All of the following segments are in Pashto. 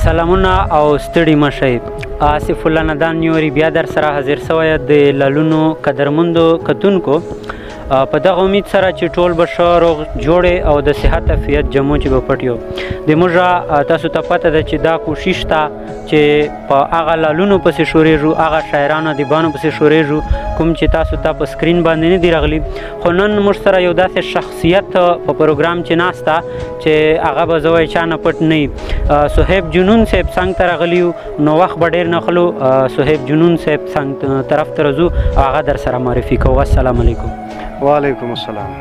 سلامونه او ستړي مشئ. آصف الله ندان نیوري بیا در سره حاضر سوی د لالونو قدرمندو کتونکو په دغه امید سره چې ټول به ښه روغ جوړې او د صحت عافیت جمع چې به پټ یو. د موږ تاسو ته پته ده چې دا کوشش ته چې په هغه لالونو پسې شورېږو، هغه شاعرانو ادیبانو پسې شورېږو کوم چې تاسو ته په سکرین باندې نه دي راغلي. خو نن موږ سره یو داسې شخصیت په پروګرام چې ناسته چې هغه به زه وایي چا نه پټ نه وي. صهیب جنون صاحب څنګ ته راغلي یو، نو وخت به ډېر نه خلو. صهیب جنون صاحب څنګ طرف ته راځو او هغه در سره معرفي کوو. السلام علیکم. وعلیکم السلام.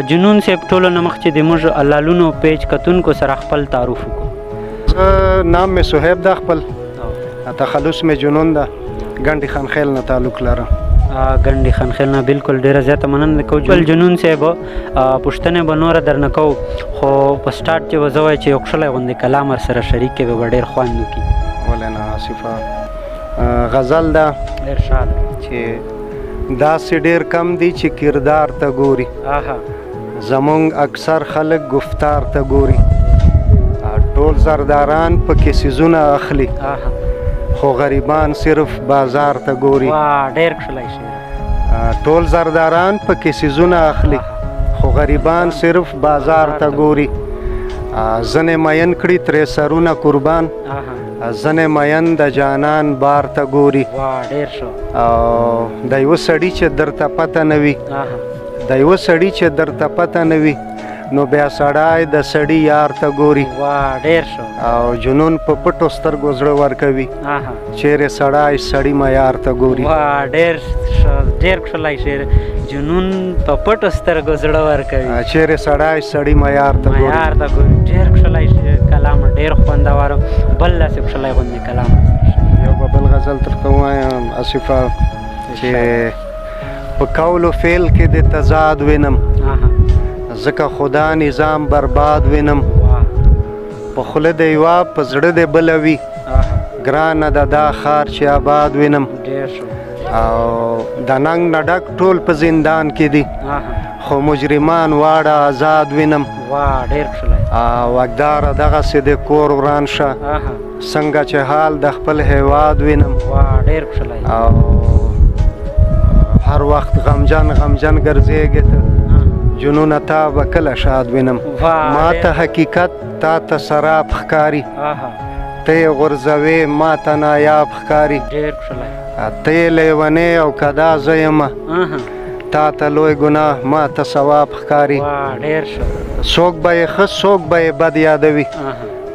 جنون صاحب ټولو نه مخکې د موږ لالونو پیج کتونکو سره خپل تعارف وکړو. نام مې صهیب ده، خپل تخلص مې جنون ده، ګنډې خانخیل نه تعلق لرم. ګنډې خانخیل نه بالکل ډېره زیاته مننه کوو. جنون صاحب پوښتنې به نوره درنه کوو، خو په سټارټ چې به زه وایي چې یو ښکلی غوندې کلام ورسره شریک کړې به ډېر خوند وکړي. ولې نه آصفه، غزل ده ارشاد چې داسې ډېر کم دي چې کردار ته ګوري، زمونږ اکثر خلک گفتار ته ګوري. ټول زرداران پکې څیزونه اخلي، خو غریبان صرف بازار ته ګوري. ډېر ښکلی شعر. ټول زرداران پکې څیزونه اخلي، خو غریبان صرف بازار ته ګوري. ځنې مین کړي ترې سرونه قربان، ځنې مین د جانان بار ته ګوري. د یوه سړي چې درته پته نه وي، د یوه سړي چې درته پته نه وي، نو بیا سړی د سړي یار ته ګوري. او جنون په پټو سترګو زړه ورکوي، چیرې سړی سړي معیار ته ګوري. ډېر ښکلی شعر. جنون په پټو سترګو زړه ورکوي، چیرې سړی سړي معیار ته ګوري. ډېر ښکلی کلام، ډېر خوندور. بل داسې ښکلی غوندې کلام یو به بل غزل درته ووایم آصفه، چې په قول و فعل کې د تضاد وینم، ځکه خدا نظام برباد وینم. په خوله د یوه په زړه د بله وي، ګرانه ده دا ښار چې آباد وینم. او د ننګ نه ډک ټول په زندان کې دي، خو مجرمان واړه آزاد وینم. واګداره دغسې د کور وران شه، څنګه چې حال د خپل هیواد وینم. او هر وخت غمجن غمجن ګرځېږې ته، جنونه تا به کله شاد وینم. ما ته حقیقت تا ته سراب ښکاري، ته یې غورځوې ما ته نایاب ښکاري. ته یې لیونی او که دا زه یمه، تا ته لوی ګناه ما ته ثواب ښکاري. څوک به یې ښه څوک به یې بد یادوي،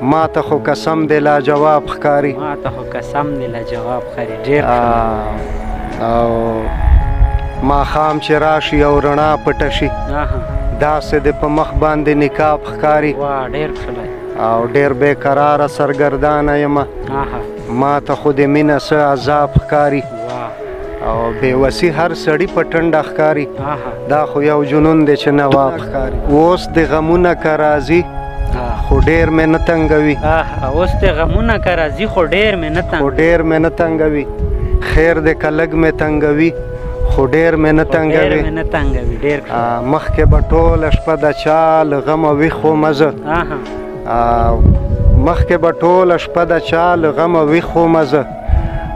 ما ته خو قسم دی لاجواب ښکاري. او ماښام چې راشي او رڼا پټه شي، داسې د په مخ باندې نقاب ښکاري. او ډېر بې قراره سرګردانه یمه، ما ته خو د مینه څه عذاب ښکاري. او بېوسي هر سړي په ټنډه ښکاري، دا خو یو جنون دی چې نواب ښکاري. اوس د غمونه که راځي خو ډېر مې نه تنګوي، اوس د غمونه که راځي خو ډېر مې نه تنګوي. خیر دی که لږ مې تنګوي، خو ډېر مې نه تنګوي. مخکې به ټوله شپه د چا له غمه ویښ ومه زه، مخکې به ټوله شپه د چا له غمه ویښ ومه زه.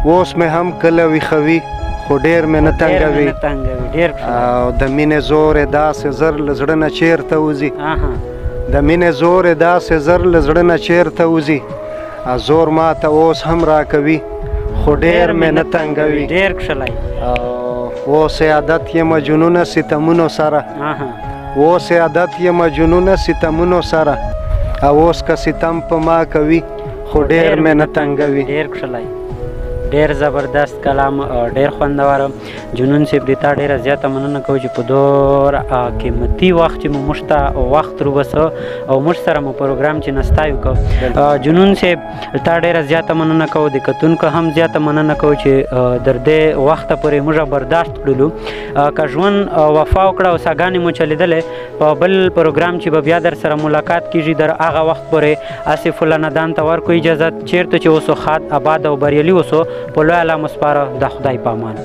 اوس مې هم کله ویښوي، خو ډېر مې نه تنګوي. او د مینې زور یې داسې زر له زړه نه چېرته وځي، د مینې زور یې داسې زر له زړه نه چېرته وځي. زور ما ته اوس هم راکوي، خو ډېر مې نه تنګوي. اوس یې عادت یمه جنونه ستمونو سره، اوس یې عادت یمه جنونه ستمونو سره. او اوس که ستم په ما کوي، خو ډېر مې نه تنګوي. ډېر زبردست کلام، ډېر خوندور. جنون صاحب د تا ډېره زیاته مننه کوو چې په دور قیمتي وخت چې مو موږ ته وخت روبسه او موږ سره مو پروګرام چې نستا وکړو. جنون صاحب تا ډېره زیاته مننه کوو، د کتونکو هم زیاته مننه کوو چې در دې وخته پورې موږ برداشت کړلو. که ژوند وفا وکړه او ساګانې مو چلېدلې، په بل پروګرام چې به بیا در سره ملاقات کېږي، در هغه وخت پورې آصف الله ندان ته ورکړو اجازت، چېرته چې اوسو ښاد آباد او بریالي اوسو. په لوی الله مو سپاره، د خدای په امان.